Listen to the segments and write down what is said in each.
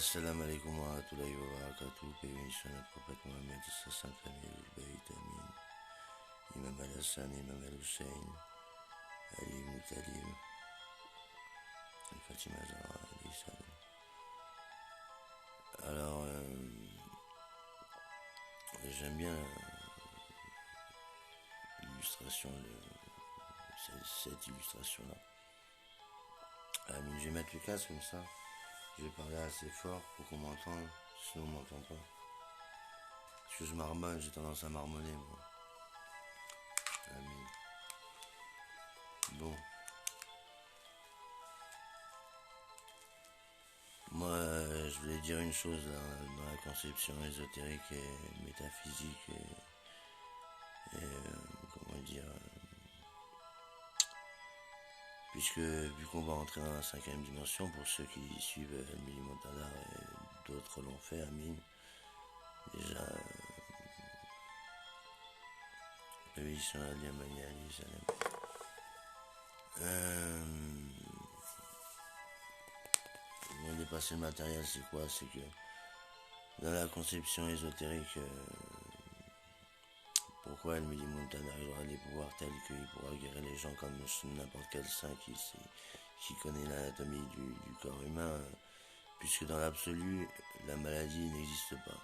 Assalamu alaikum wa rahmatullahi wa barakatuh. Bienvenue sur notre prophète Mohammed, sa sainte famille, Al-Bayt Amin, Imam Al-Hassan, Imam Al-Hussein, Ali ibn Talib, Al-Fatima Zahra, alayhi salam. Alors, j'aime bien l'illustration, cette illustration-là. Je vais mettre le casque comme ça. Je vais parler assez fort pour qu'on m'entende, sinon on m'entend pas. Parce que je marmonne, j'ai tendance à marmonner, moi. Amin. Bon. Moi, je voulais dire une chose dans la conception ésotérique et métaphysique et comment dire... vu qu'on va entrer dans la 5e dimension, pour ceux qui suivent Mili Montana et d'autres l'ont fait, Amin, déjà, révision à Diamani Ali Salam. Dépasser le matériel, c'est quoi? C'est que dans la conception ésotérique, pourquoi le Mili Montana aura des pouvoirs tels qu'il pourra guérir les gens comme n'importe quel saint qui connaît l'anatomie du corps humain, puisque dans l'absolu, la maladie n'existe pas.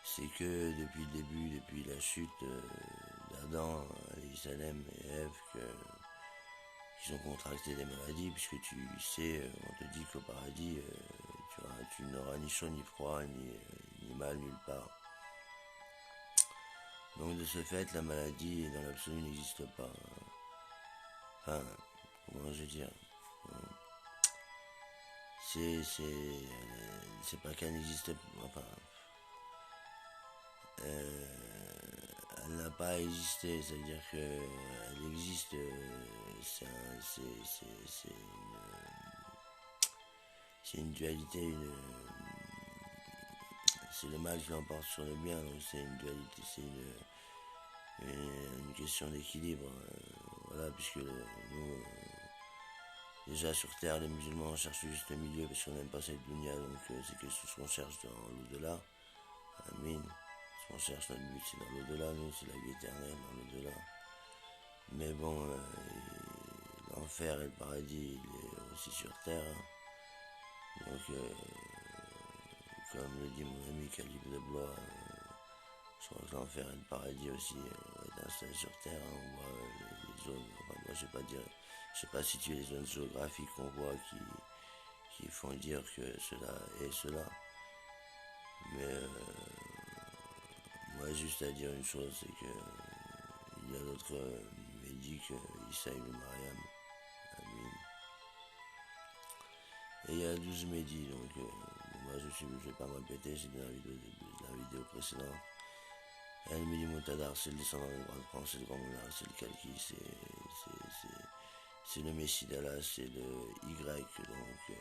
C'est que depuis le début, depuis la chute d'Adam, alayhi salam et Ève, qu'ils ont contracté des maladies, puisque tu sais, on te dit qu'au paradis, tu n'auras ni chaud, ni froid, ni mal nulle part. Donc de ce fait, la maladie dans l'absolu n'existe pas. Enfin, comment je veux dire, c'est pas qu'elle n'existe pas, enfin, elle n'a pas existé, c'est-à-dire qu'elle existe, c'est une dualité, c'est le mal qui l'emporte sur le bien, donc c'est une dualité, c'est une question d'équilibre, voilà, puisque nous, déjà sur Terre, les musulmans cherchent juste le milieu, parce qu'on n'aime pas cette dunya, donc c'est quelque chose qu'on cherche dans l'au-delà, amin, ce qu'on cherche, notre but c'est dans l'au-delà, nous c'est la vie éternelle, dans l'au-delà, mais bon, l'enfer et le paradis, il est aussi sur Terre, donc comme le dit mon ami Khalid de Blois, je crois que l'enfer et le paradis aussi est installé sur Terre, on voit les zones, enfin moi je sais pas situer les zones géographiques qu'on voit qui font dire que cela est cela, mais moi juste à dire une chose, c'est que il y a d'autres médics, Issa ibn Mariam, Amin, et il y a 12 médis, donc moi je vais pas me répéter, j'ai dit dans la vidéo précédente. El Mili Montadar, c'est le descendant du grand prince, c'est le grand monarque, c'est le Kalki, c'est le Messie d'Allah, c'est le Y, donc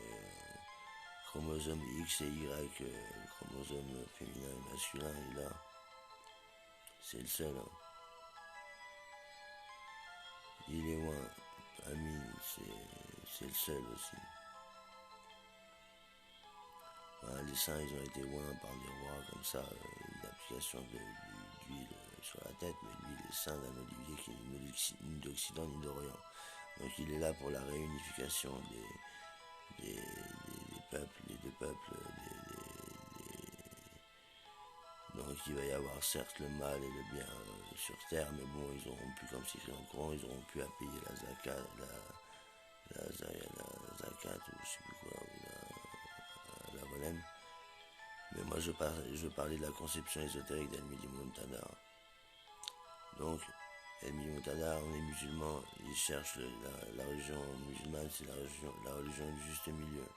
chromosome X et Y, chromosome féminin et masculin, et là, c'est le seul. Hein. Il est loin, Amin, c'est le seul aussi. Enfin, les saints, ils ont été loin par des rois comme ça, l'application d'huile sur la tête, mais lui, il est saint d'un olivier qui n'est ni d'Occident ni d'Orient. Donc il est là pour la réunification des peuples, les deux peuples. Donc il va y avoir certes le mal et le bien sur terre, mais bon, ils auront pu, comme c'est écrit en Coran, ils auront pu à payer la zakat, la zakat, ou je sais plus quoi, la volème. Mais moi je parlais de la conception ésotérique d'El Mili Montana. Donc, El Mili Montana, on est musulman, il cherche la religion musulmane, c'est la religion du juste milieu.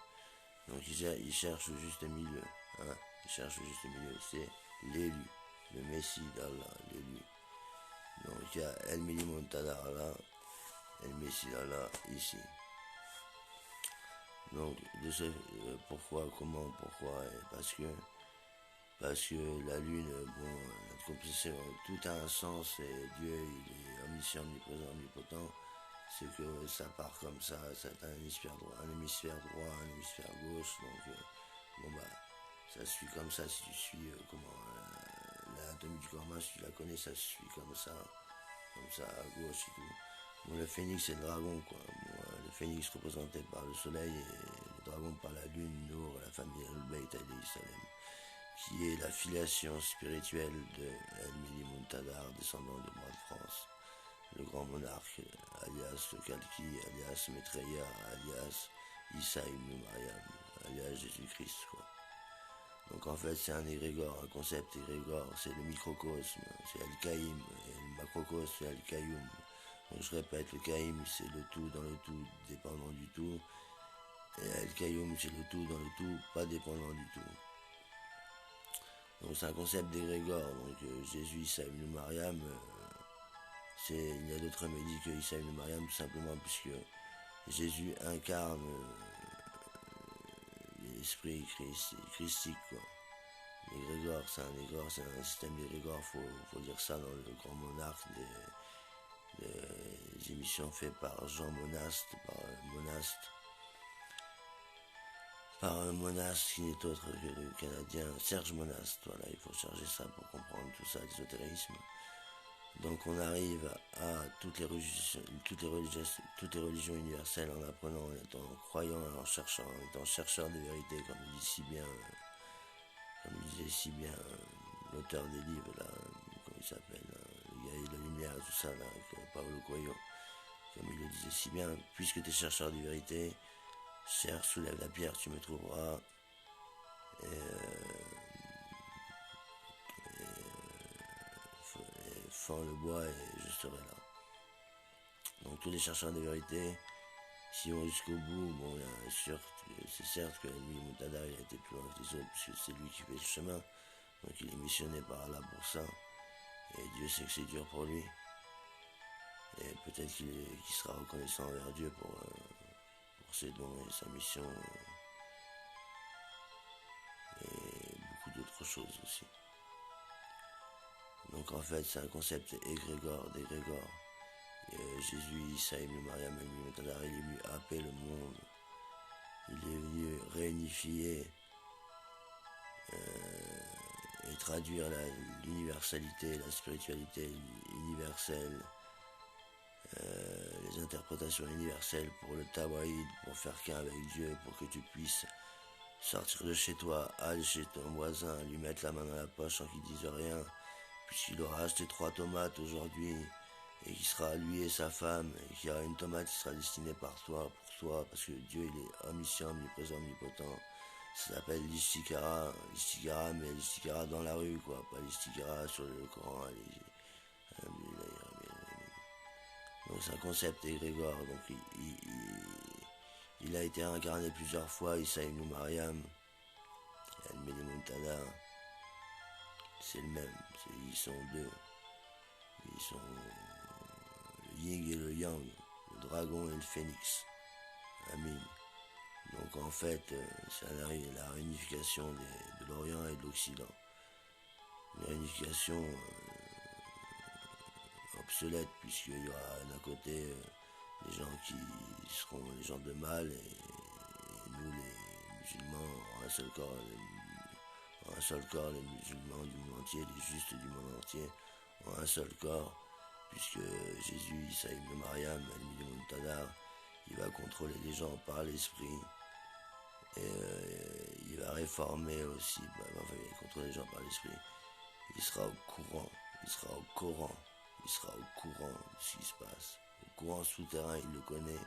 Donc il cherche le juste milieu. Hein, il cherche le juste milieu, c'est l'élu, le Messie d'Allah, l'élu. Donc il y a El Mili Montana là, et le Messie d'Allah ici. Donc, pourquoi, comment, pourquoi, parce que la lune, bon, notre compétition, tout a un sens, et Dieu, il est omniscient, omniprésent, omnipotent, c'est que ça part comme ça, c'est un hémisphère droit, un hémisphère gauche, donc Bon bah, ça se suit comme ça si tu suis l'anatomie du corps humain, si tu la connais, ça se suit comme ça à gauche et tout. Bon, le phénix c'est le dragon quoi. Bon, le phénix représenté par le soleil et le dragon par la lune, Nour, la famille Al-Bayt alayhi salam, qui est la filiation spirituelle de El-Mili Muntadar, descendant du roi de France, le grand monarque, alias le Kalki, alias Maitreya, alias Issa ibn Maryam, alias Jésus-Christ quoi. Donc en fait c'est un égrégore, un concept égrégore, c'est le microcosme, c'est Al-Kaïm, et le macrocosme c'est Al-Kayoum. Donc je répète, le Kaïm c'est le tout dans le tout, dépendant du tout, et Al-Kayoum c'est le tout dans le tout, pas dépendant du tout. Donc c'est un concept d'égrégore, donc Jésus, Issa ibn Maryam, il y a d'autres médis que Issa ibn Maryam tout simplement puisque Jésus incarne l'esprit christique quoi. L'égrégore, c'est un égrégore, c'est un système d'égrégore, faut dire ça dans le grand monarque des émissions faites par Jean Monaste, par un Monaste qui n'est autre que le Canadien Serge Monaste. Voilà, il faut charger ça pour comprendre tout ça, l'ésotérisme. Donc on arrive à toutes les religions universelles en apprenant, en étant croyant, en cherchant, en étant chercheur de vérité, comme disait si bien l'auteur des livres là, comment il s'appelle, le gars de la lumière, tout ça là, Paulo Coelho, comme il le disait si bien, puisque tu es chercheur de vérité, cherche, soulève la pierre, tu me trouveras. Et fends le bois et je serai là. Donc tous les chercheurs de vérité, si on va jusqu'au bout, bon, c'est certes que lui, Mutada, il a été plus loin que les autres, puisque c'est lui qui fait le chemin. Donc il est missionné par Allah pour ça. Et Dieu sait que c'est dur pour lui. Et peut-être qu'il sera reconnaissant envers Dieu pour ses dons et sa mission. Et beaucoup d'autres choses aussi. Donc en fait, c'est un concept d'égrégore. Jésus, Issa ibn Maryam, il est venu happer le monde. Il est venu réunifier et traduire l'universalité, la spiritualité universelle, les interprétations universelles pour le Tawhid, pour faire qu'un avec Dieu, pour que tu puisses sortir de chez toi, aller chez ton voisin, lui mettre la main dans la poche sans qu'il dise rien, puisqu'il aura acheté 3 tomates aujourd'hui, et qui sera lui et sa femme, et qu'il y aura une tomate qui sera destinée pour toi, parce que Dieu il est omniscient, omniprésent, omnipotent. Ça s'appelle l'istikara, mais l'istikara dans la rue, quoi, pas l'istikara sur le Coran. Donc c'est un concept égrégore, donc il a été incarné plusieurs fois, Issa ibn Maryam, El-Mili Muntada, c'est le même, ils sont deux, ils sont le yin et le yang, le dragon et le phénix, Amin. Donc en fait, c'est la réunification de l'Orient et de l'Occident. Une réunification obsolète, puisqu'il y aura d'un côté les gens qui seront les gens de mal et nous les musulmans en un seul corps, les musulmans du monde entier, les justes du monde entier en un seul corps, puisque Jésus, Issa ibn Maryam, El-Mili Muntadar, il va contrôler les gens par l'esprit. Et il va réformer aussi, il va contrôler les gens par l'esprit. Il sera au courant de ce qui se passe. Le courant souterrain, il le connaît.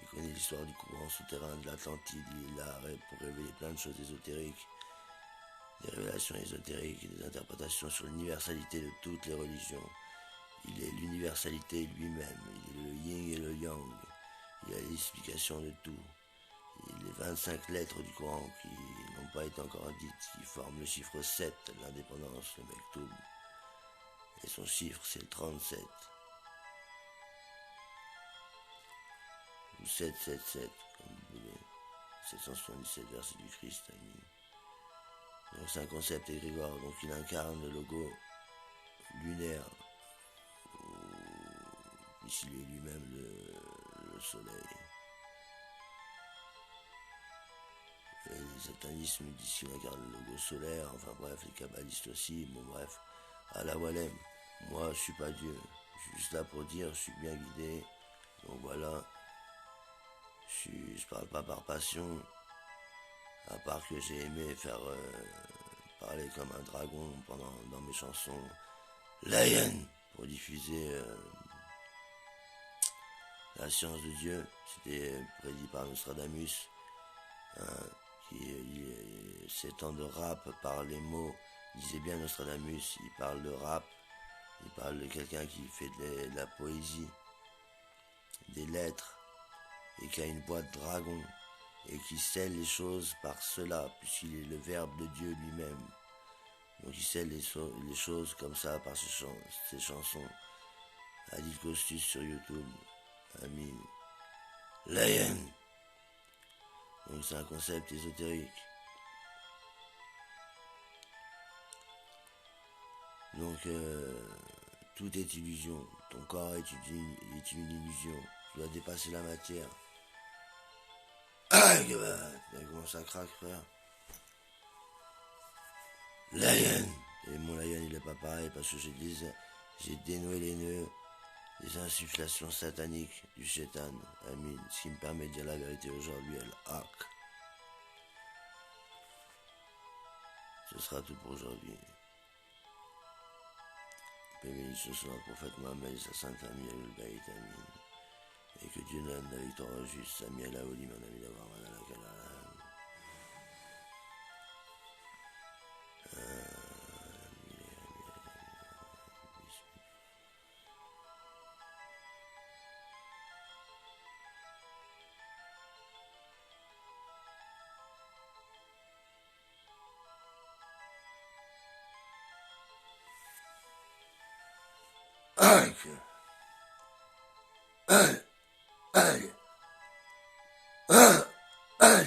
Il connaît l'histoire du courant souterrain de l'Atlantide. Il est là pour révéler plein de choses ésotériques. Des révélations ésotériques et des interprétations sur l'universalité de toutes les religions. Il est l'universalité lui-même. Il est le yin et le yang. Il a l'explication de tout. Les 25 lettres du Coran qui n'ont pas été encore dites, qui forment le chiffre 7, l'indépendance, le Mektoub. Et son chiffre, c'est le 37. Ou 777, comme vous voulez. 777 versets du Christ, amis. Donc c'est un concept égrégore, donc il incarne le logo lunaire, puisqu'il est lui-même le soleil. Et satanisme d'ici la garde le logo solaire, enfin bref, les kabbalistes aussi, bon bref, à la Walem. Moi, je suis pas Dieu, je suis juste là pour dire, je suis bien guidé, donc voilà, je parle pas par passion, à part que j'ai aimé faire parler comme un dragon dans mes chansons Lion pour diffuser la science de Dieu. C'était prédit par Nostradamus, hein, ces temps de rap par les mots. Il disait bien Nostradamus, il parle de rap, il parle de quelqu'un qui fait de la poésie, des lettres, et qui a une voix de dragon, et qui scelle les choses par cela, puisqu'il est le Verbe de Dieu lui-même. Donc il scelle les choses comme ça par ses chansons. Adil Costus sur YouTube, Amin. Lion. Donc c'est un concept ésotérique. Donc tout est illusion. Ton corps est une illusion. Tu dois dépasser la matière. Ah, comment ça craque, frère. Lion. Et mon lion, il est pas pareil parce que j'ai dénoué les nœuds des insufflations sataniques du Shaitan, Amin, ce qui me permet de dire la vérité aujourd'hui, El-Haq. Ce sera tout pour aujourd'hui. Paix et bénédiction sur le prophète Mohammed et sa sainte famille, Al-Bayt, Amin. Et que Dieu donne la victoire au juste, Sami Alaouli, mon ami d'avoir mal à la calala.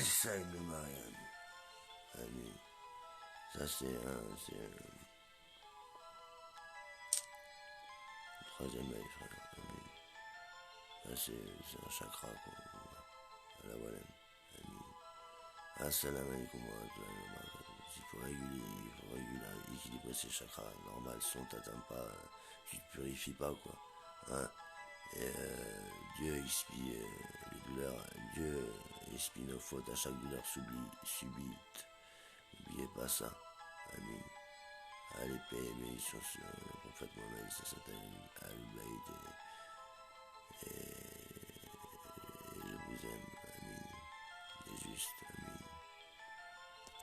Ça, il Marianne. Amin. Ça, c'est le troisième œil, frère. Amin. Ça, c'est un chakra, quoi. À la voilà. Amin. Assalamu alaikum wa rahmatullahi wa barakatuh. Il faut réguler, équilibrer ces chakras. Normal, si on t'atteint pas, tu te purifies pas, quoi. Hein? Et Dieu expie les douleurs, Dieu expie nos fautes à chaque douleur subite. N'oubliez pas ça. Amin. Allez, paix et bénédiction sur le prophète Mohammed, ça s'appelle Al-Baïd. Et je vous aime, Amin. Et juste, Amin.